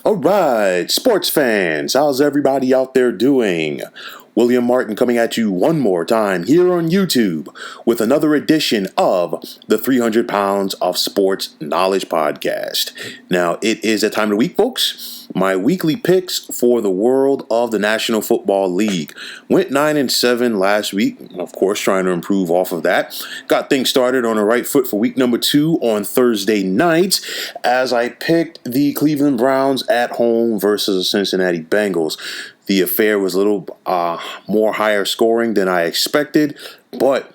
All right, sports fans, how's everybody out there doing? William Martin coming at you one more time here on YouTube with another edition of the 300 Pounds of Sports Knowledge Podcast. Now, it is that time of the week, folks. My weekly picks for the world of the National Football League. Went 9-7 last week, of course, trying to improve off of that. Got things started on the right foot for week number 2 on Thursday night as I picked the Cleveland Browns at home versus the Cincinnati Bengals. The affair was a little more higher scoring than I expected, but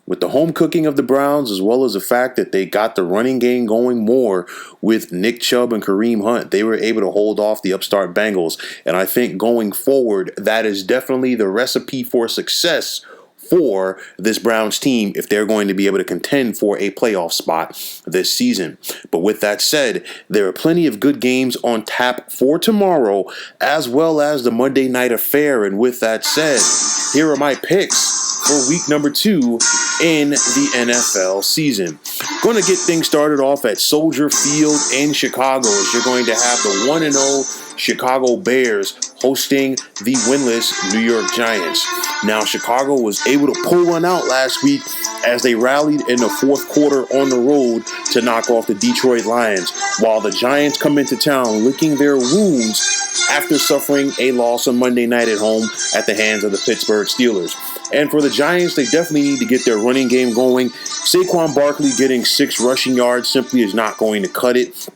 with the home cooking of the Browns, as well as the fact that they got the running game going more with Nick Chubb and Kareem Hunt, they were able to hold off the upstart Bengals. And I think going forward, that is definitely the recipe for success for this Browns team if they're going to be able to contend for a playoff spot this season. But with that said, there are plenty of good games on tap for tomorrow, as well as the Monday night affair. And with that said, here are my picks for week number 2 in the NFL season. Going to get things started off at Soldier Field in Chicago, as you're going to have the 1-0 Chicago Bears hosting the winless New York Giants. Now, Chicago was able to pull one out last week as they rallied in the fourth quarter on the road to knock off the Detroit Lions, while the Giants come into town licking their wounds after suffering a loss on Monday night at home at the hands of the Pittsburgh Steelers. And for the Giants, they definitely need to get their running game going. Saquon Barkley getting 6 rushing yards simply is not going to cut it.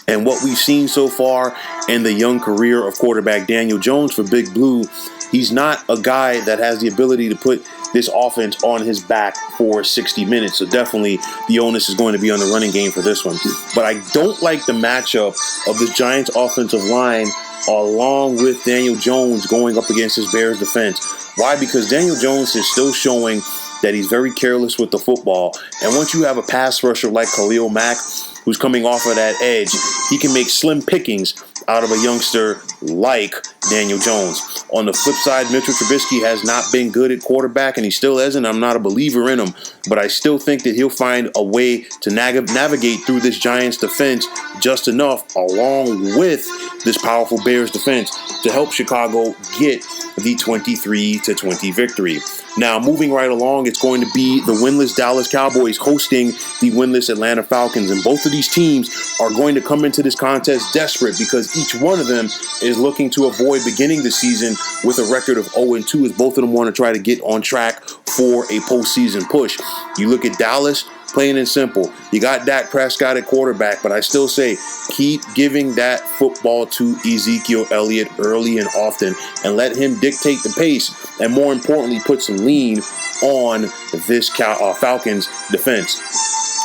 And what we've seen so far in the young career of quarterback Daniel Jones for Big Blue, he's not a guy that has the ability to put this offense on his back for 60 minutes. So definitely the onus is going to be on the running game for this one. But I don't like the matchup of this Giants offensive line along with Daniel Jones going up against his Bears defense. Why? Because Daniel Jones is still showing that he's very careless with the football. And once you have a pass rusher like Khalil Mack, who's coming off of that edge, he can make slim pickings out of a youngster like Daniel Jones. On the flip side, Mitchell Trubisky has not been good at quarterback, and he still isn't. I'm not a believer in him, but I still think that he'll find a way to navigate through this Giants defense just enough, along with this powerful Bears defense, to help Chicago get the 23-20 victory. Now, moving right along, it's going to be the winless Dallas Cowboys hosting the winless Atlanta Falcons. And both of these teams are going to come into this contest desperate because each one of them is looking to avoid beginning the season with a record of 0-2, as both of them want to try to get on track for a postseason push. You look at Dallas, plain and simple. You got Dak Prescott at quarterback, but I still say keep giving that football to Ezekiel Elliott early and often and let him dictate the pace, and more importantly, put some lean on this Falcons defense.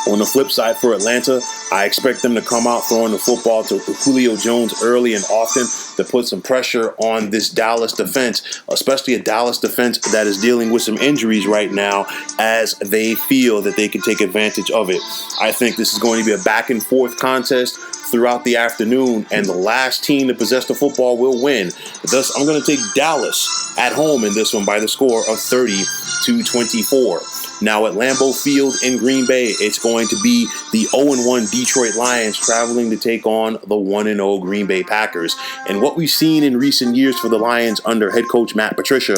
On the flip side for Atlanta, I expect them to come out throwing the football to Julio Jones early and often to put some pressure on this Dallas defense, especially a Dallas defense that is dealing with some injuries right now as they feel that they can take advantage of it. I think this is going to be a back and forth contest throughout the afternoon, and the last team to possess the football will win. Thus, I'm going to take Dallas at home in this one by the score of 30-24. Now at Lambeau Field in Green Bay, it's going to be the 0-1 Detroit Lions traveling to take on the 1-0 Green Bay Packers. And what we've seen in recent years for the Lions under head coach Matt Patricia,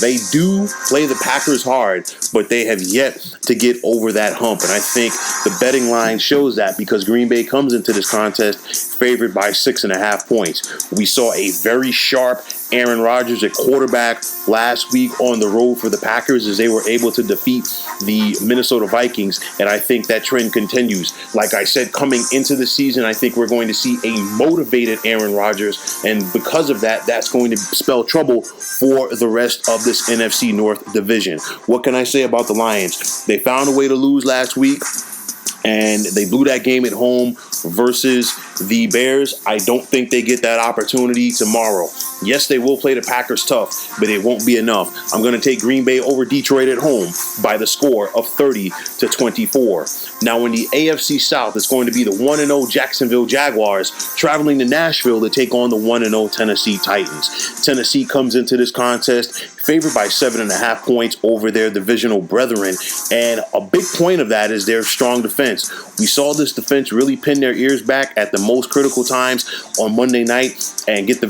they do play the Packers hard, but they have yet to get over that hump. And I think the betting line shows that because Green Bay comes into this contest favored by 6.5 points. We saw a very sharp Aaron Rodgers at quarterback last week on the road for the Packers as they were able to defeat the Minnesota Vikings, and I think that trend continues. Like I said, coming into the season, I think we're going to see a motivated Aaron Rodgers, and because of that, that's going to spell trouble for the rest of this NFC North division. What can I say about the Lions? They found a way to lose last week, and they blew that game at home versus the Bears. I don't think they get that opportunity tomorrow. Yes, they will play the Packers tough, but it won't be enough. I'm going to take Green Bay over Detroit at home by the score of 30-24. Now, in the AFC South, it's going to be the 1-0 Jacksonville Jaguars traveling to Nashville to take on the 1-0 Tennessee Titans. Tennessee comes into this contest favored by 7.5 points over their divisional brethren, and a big point of that is their strong defense. We saw this defense really pin their ears back at the most critical times on Monday night and get the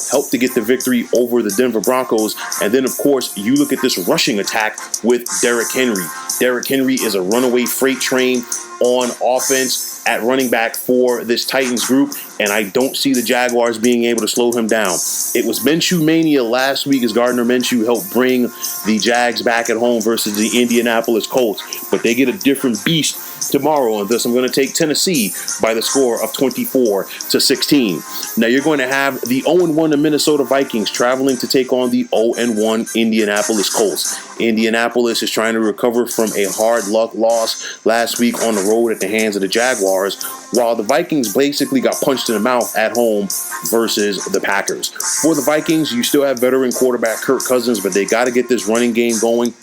help to get the victory over the Denver Broncos. And then, of course, you look at this rushing attack with Derrick Henry. Derrick Henry is a runaway freight train on offense at running back for this Titans group, and I don't see the Jaguars being able to slow him down. It was Minshew mania last week as Gardner Minshew helped bring the Jags back at home versus the Indianapolis Colts, but they get a different beast tomorrow, and thus I'm going to take Tennessee by the score of 24-16. Now you're going to have the 0-1 Minnesota Vikings traveling to take on the 0-1 Indianapolis Colts. Indianapolis is trying to recover from a hard luck loss last week on the road at the hands of the Jaguars, while the Vikings basically got punched in the mouth at home versus the Packers. For the Vikings, you still have veteran quarterback Kirk Cousins, but they got to get this running game going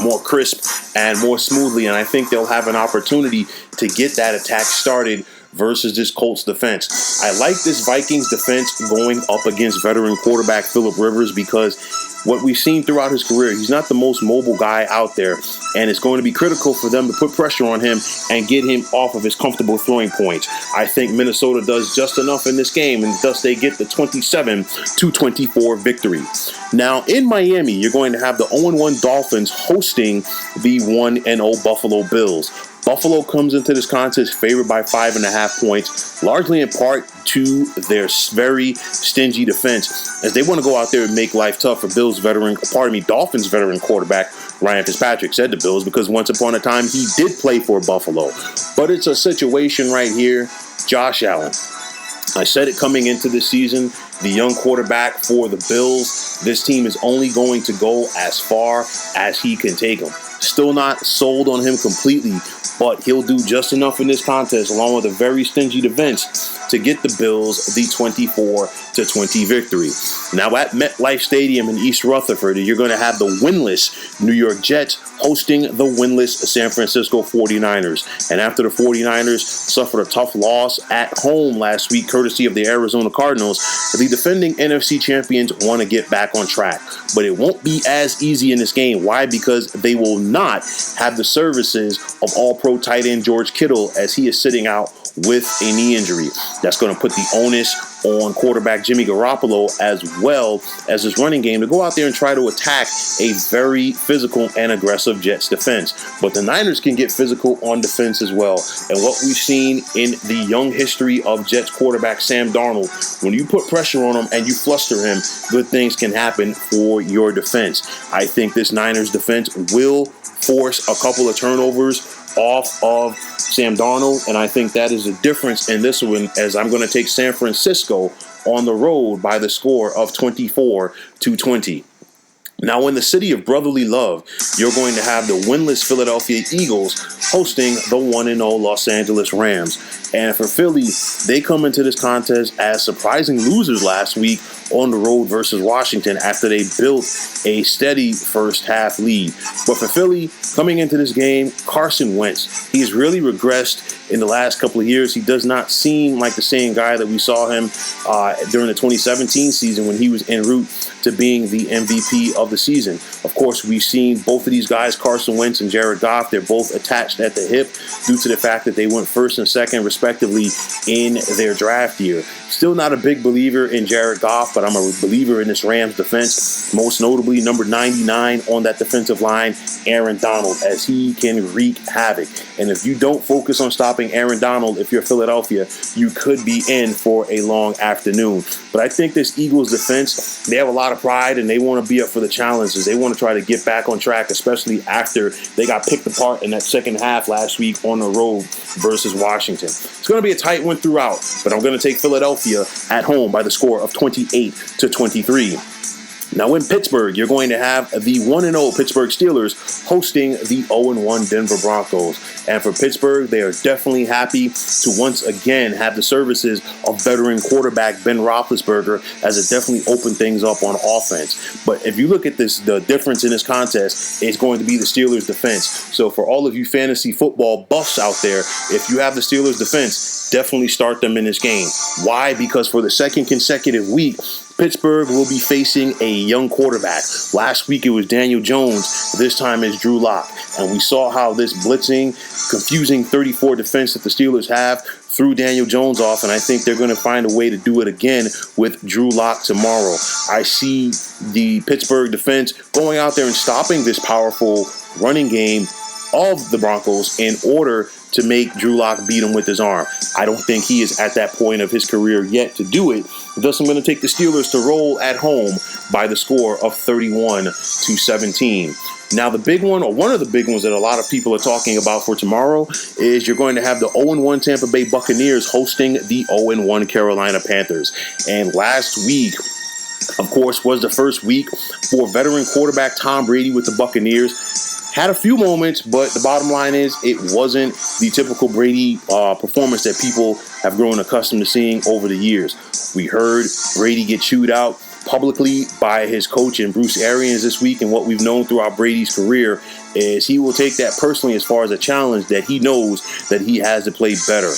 more crisp and more smoothly, and I think they'll have an opportunity to get that attack started versus this Colts defense. I like this Vikings defense going up against veteran quarterback Phillip Rivers because what we've seen throughout his career, he's not the most mobile guy out there, and it's going to be critical for them to put pressure on him and get him off of his comfortable throwing points. I think Minnesota does just enough in this game, and thus they get the 27-24 victory. Now, in Miami, you're going to have the 0-1 Dolphins hosting the 1-0 Buffalo Bills. Buffalo comes into this contest favored by 5.5 points, largely in part to their very stingy defense, as they want to go out there and make life tough for Dolphins veteran quarterback Ryan Fitzpatrick, said the Bills, because once upon a time he did play for Buffalo. But it's a situation right here, Josh Allen. I said it coming into the season, the young quarterback for the Bills, this team is only going to go as far as he can take them. Still not sold on him completely, but he'll do just enough in this contest, along with a very stingy defense, to get the Bills the 24-20 victory. Now at MetLife Stadium in East Rutherford, you're going to have the winless New York Jets hosting the winless San Francisco 49ers. And after the 49ers suffered a tough loss at home last week, courtesy of the Arizona Cardinals, the defending NFC champions want to get back on track. But it won't be as easy in this game. Why? Because they will not have the services of all-pro tight end George Kittle, as he is sitting out with a knee injury. That's going to put the onus on quarterback Jimmy Garoppolo, as well as his running game, to go out there and try to attack a very physical and aggressive Jets defense. But the Niners can get physical on defense as well. And what we've seen in the young history of Jets quarterback Sam Darnold, when you put pressure on him and you fluster him, good things can happen for your defense. I think this Niners defense will force a couple of turnovers off of Sam Darnold, and I think that is a difference in this one, as I'm going to take San Francisco on the road by the score of 24-20. Now, in the city of brotherly love, you're going to have the winless Philadelphia Eagles hosting the 1-0 Los Angeles Rams. And for Philly, they come into this contest as surprising losers last week on the road versus Washington after they built a steady first half lead. But for Philly, coming into this game, Carson Wentz, he's really regressed in the last couple of years. He does not seem like the same guy that we saw him during the 2017 season when he was en route to being the MVP of the season. Of course, we've seen both of these guys, Carson Wentz and Jared Goff, they're both attached at the hip due to the fact that they went first and second, respectively, in their draft year. Still not a big believer in Jared Goff, but I'm a believer in this Rams defense, most notably number 99 on that defensive line, Aaron Donald, as he can wreak havoc. And if you don't focus on stopping Aaron Donald, if you're Philadelphia, you could be in for a long afternoon. But I think this Eagles defense, they have a lot of pride and they want to be up for the challenges. They want to try to get back on track, especially after they got picked apart in that second half last week on the road versus Washington. It's going to be a tight one throughout, but I'm going to take Philadelphia at home by the score of 28-23. Now in Pittsburgh, you're going to have the 1-0 Pittsburgh Steelers hosting the 0-1 Denver Broncos. And for Pittsburgh, they are definitely happy to once again have the services of veteran quarterback Ben Roethlisberger, as it definitely opened things up on offense. But if you look at this, the difference in this contest is going to be the Steelers' defense. So for all of you fantasy football buffs out there, if you have the Steelers' defense, definitely start them in this game. Why? Because for the second consecutive week, Pittsburgh will be facing a young quarterback. Last week it was Daniel Jones. This time it's Drew Lock. And we saw how this blitzing, confusing 34 defense that the Steelers have threw Daniel Jones off, and I think they're going to find a way to do it again with Drew Lock tomorrow. I see the Pittsburgh defense going out there and stopping this powerful running game of the Broncos in order to make Drew Lock beat him with his arm. I don't think he is at that point of his career yet to do it. Thus, I'm going to take the Steelers to roll at home by the score of 31-17. Now, the big one, or one of the big ones that a lot of people are talking about for tomorrow, is you're going to have the 0-1 Tampa Bay Buccaneers hosting the 0-1 Carolina Panthers. And last week, of course, was the first week for veteran quarterback Tom Brady with the Buccaneers. Had a few moments, but the bottom line is it wasn't the typical Brady performance that people have grown accustomed to seeing over the years. We heard Brady get chewed out publicly by his coach and Bruce Arians this week, and what we've known throughout Brady's career is he will take that personally as far as a challenge that he knows that he has to play better.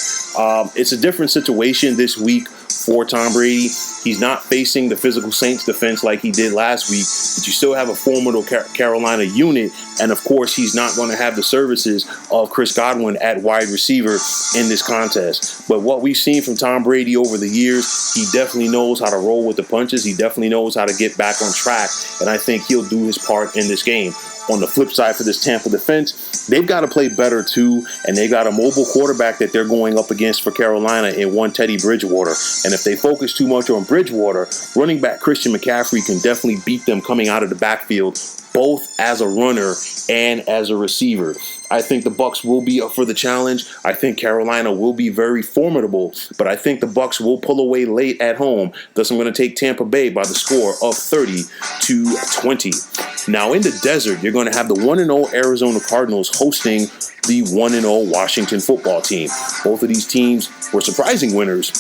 It's a different situation this week for Tom Brady. He's not facing the physical Saints defense like he did last week, but you still have a formidable Carolina unit, and of course he's not going to have the services of Chris Godwin at wide receiver in this contest. But what we've seen from Tom Brady over the years, he definitely knows how to roll with the punches. He definitely knows how to get back on track, and I think he'll do his part in this game. On the flip side for this Tampa defense, they've got to play better too, and they got a mobile quarterback that they're going up against for Carolina in one Teddy Bridgewater. And if they focus too much on Bridgewater, running back Christian McCaffrey can definitely beat them coming out of the backfield, both as a runner and as a receiver. I think the Bucs will be up for the challenge. I think Carolina will be very formidable, but I think the Bucs will pull away late at home. Thus, I'm going to take Tampa Bay by the score of 30-20. Now, in the desert, you're going to have the 1-0 Arizona Cardinals hosting the 1-0 Washington football team. Both of these teams were surprising winners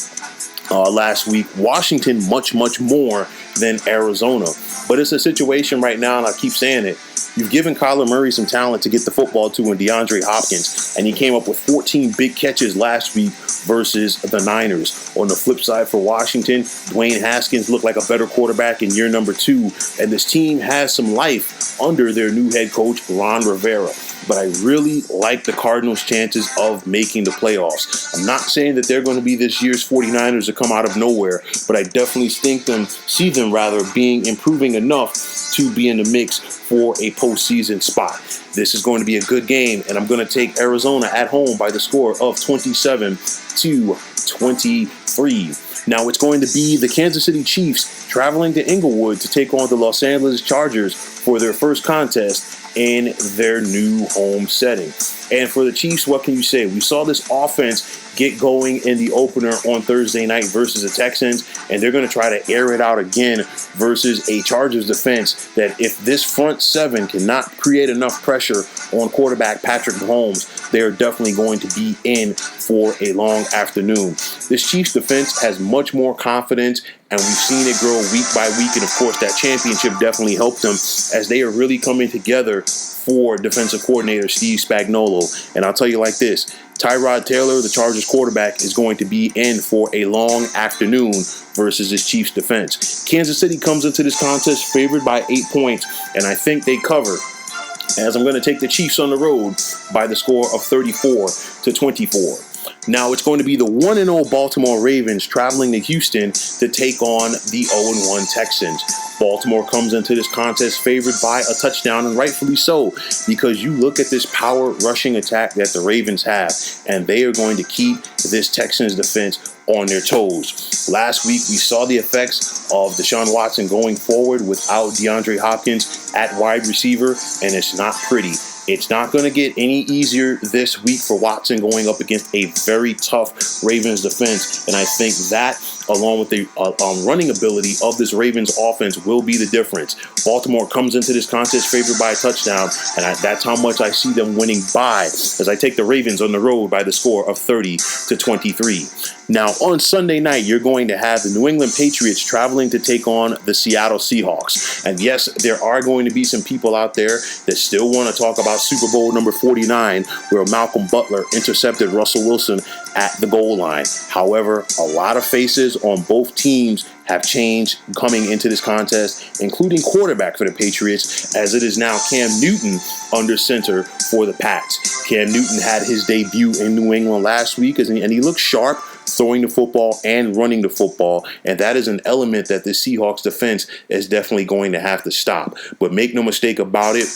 last week. Washington much more than Arizona. But it's a situation right now, and I keep saying it, you've given Kyler Murray some talent to get the football to in DeAndre Hopkins, and he came up with 14 big catches last week versus the Niners. On the flip side for Washington, Dwayne Haskins looked like a better quarterback in year number 2, and this team has some life under their new head coach, Ron Rivera. But I really like the Cardinals' chances of making the playoffs. I'm not saying that they're going to be this year's 49ers to come out of nowhere, but I definitely see them being improving enough to be in the mix for a postseason spot. This is going to be a good game, and I'm going to take Arizona at home by the score of 27-23. Now it's going to be the Kansas City Chiefs traveling to Inglewood to take on the Los Angeles Chargers for their first contest in their new home setting. And for the Chiefs, what can you say? We saw this offense get going in the opener on Thursday night versus the Texans, and they're going to try to air it out again versus a Chargers defense that if this front seven cannot create enough pressure on quarterback Patrick Mahomes, they are definitely going to be in for a long afternoon. This Chiefs defense has much more confidence, and we've seen it grow week by week, and of course that championship definitely helped them as they are really coming together for defensive coordinator Steve Spagnuolo. And I'll tell you like this, Tyrod Taylor, the Chargers quarterback, is going to be in for a long afternoon versus this Chiefs defense. Kansas City comes into this contest favored by 8 points, and I think they cover, as I'm going to take the Chiefs on the road by the score of 34-24. Now it's going to be the 1-0 Baltimore Ravens traveling to Houston to take on the 0-1 Texans. Baltimore comes into this contest favored by a touchdown, and rightfully so, because you look at this power rushing attack that the Ravens have, and they are going to keep this Texans defense on their toes. Last week, we saw the effects of Deshaun Watson going forward without DeAndre Hopkins at wide receiver, and it's not pretty. It's not going to get any easier this week for Watson going up against a very tough Ravens defense, and I think that along with the running ability of this Ravens offense, will be the difference. Baltimore comes into this contest favored by a touchdown, and that's how much I see them winning by, as I take the Ravens on the road by the score of 30-23. Now, on Sunday night, you're going to have the New England Patriots traveling to take on the Seattle Seahawks. And yes, there are going to be some people out there that still want to talk about Super Bowl number 49, where Malcolm Butler intercepted Russell Wilson at the goal line. However, a lot of faces on both teams have changed coming into this contest, including quarterback for the Patriots, as it is now Cam Newton under center for the Pats. Cam Newton had his debut in New England last week, and he looked sharp, throwing the football and running the football, and that is an element that the Seahawks defense is definitely going to have to stop. But make no mistake about it,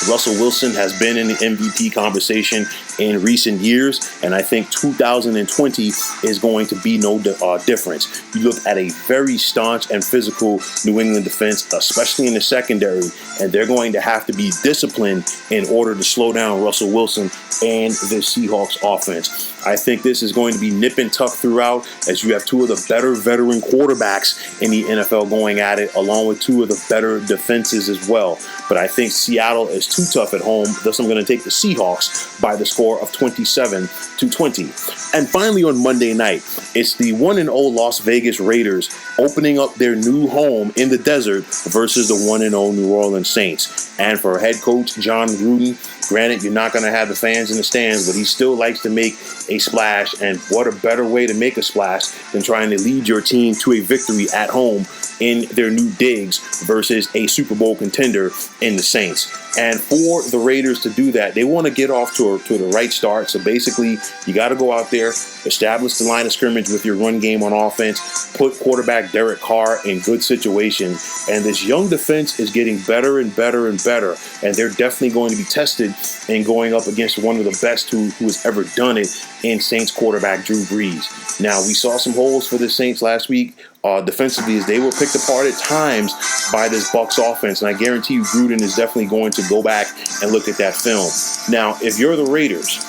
Russell Wilson has been in the MVP conversation in recent years, and I think 2020 is going to be no difference. You look at a very staunch and physical New England defense, especially in the secondary, and they're going to have to be disciplined in order to slow down Russell Wilson and the Seahawks offense. I think this is going to be nip and tuck throughout, as you have two of the better veteran quarterbacks in the NFL going at it, along with two of the better defenses as well. But I think Seattle is too tough at home, thus I'm going to take the Seahawks by the score of 27-20. And finally, on Monday night, it's the 1-0 Las Vegas Raiders opening up their new home in the desert versus the 1-0 New Orleans Saints. And for head coach Jon Gruden, granted, you're not going to have the fans in the stands, but he still likes to make a splash. And what a better way to make a splash than trying to lead your team to a victory at home in their new digs versus a Super Bowl contender in the Saints. And for the Raiders to do that, they want to get off to the right start. So basically, you got to go out there, establish the line of scrimmage with your run game on offense, put quarterback Derek Carr in good situations. And this young defense is getting better and better and better. And they're definitely going to be tested in going up against one of the best who has ever done it in Saints quarterback Drew Brees. Now, we saw some holes for the Saints last week defensively, as they were picked apart at times by this Bucs offense. And I guarantee you Gruden is definitely going to go back and look at that film. Now, if you're the Raiders,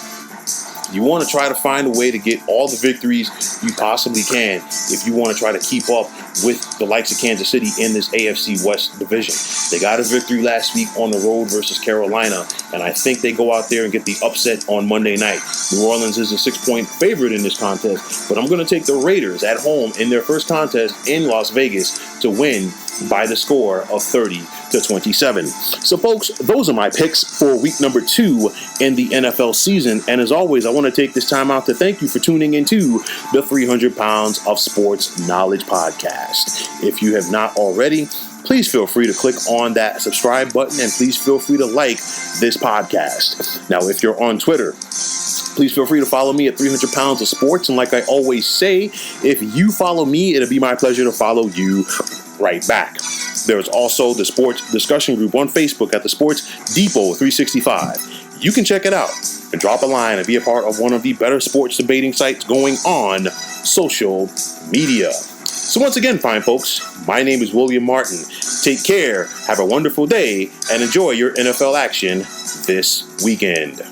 you want to try to find a way to get all the victories you possibly can if you want to try to keep up with the likes of Kansas City in this AFC West division. They got a victory last week on the road versus Carolina, and I think they go out there and get the upset on Monday night. New Orleans is a 6-point favorite in this contest, but I'm going to take the Raiders at home in their first contest in Las Vegas to win by the score of 30-27. So, folks, those are my picks for week number 2 in the NFL season. And as always, I want to take this time out to thank you for tuning into the 300 Pounds of Sports Knowledge podcast. If you have not already, please feel free to click on that subscribe button, and please feel free to like this podcast. Now, if you're on Twitter, please feel free to follow me at 300 Pounds of Sports. And like I always say, if you follow me, it'll be my pleasure to follow you right back. There's also the sports discussion group on Facebook at the Sports Depot 365. You can check it out and drop a line and be a part of one of the better sports debating sites going on social media. So once again, fine folks, my name is William Martin. Take care, have a wonderful day, and enjoy your NFL action this weekend.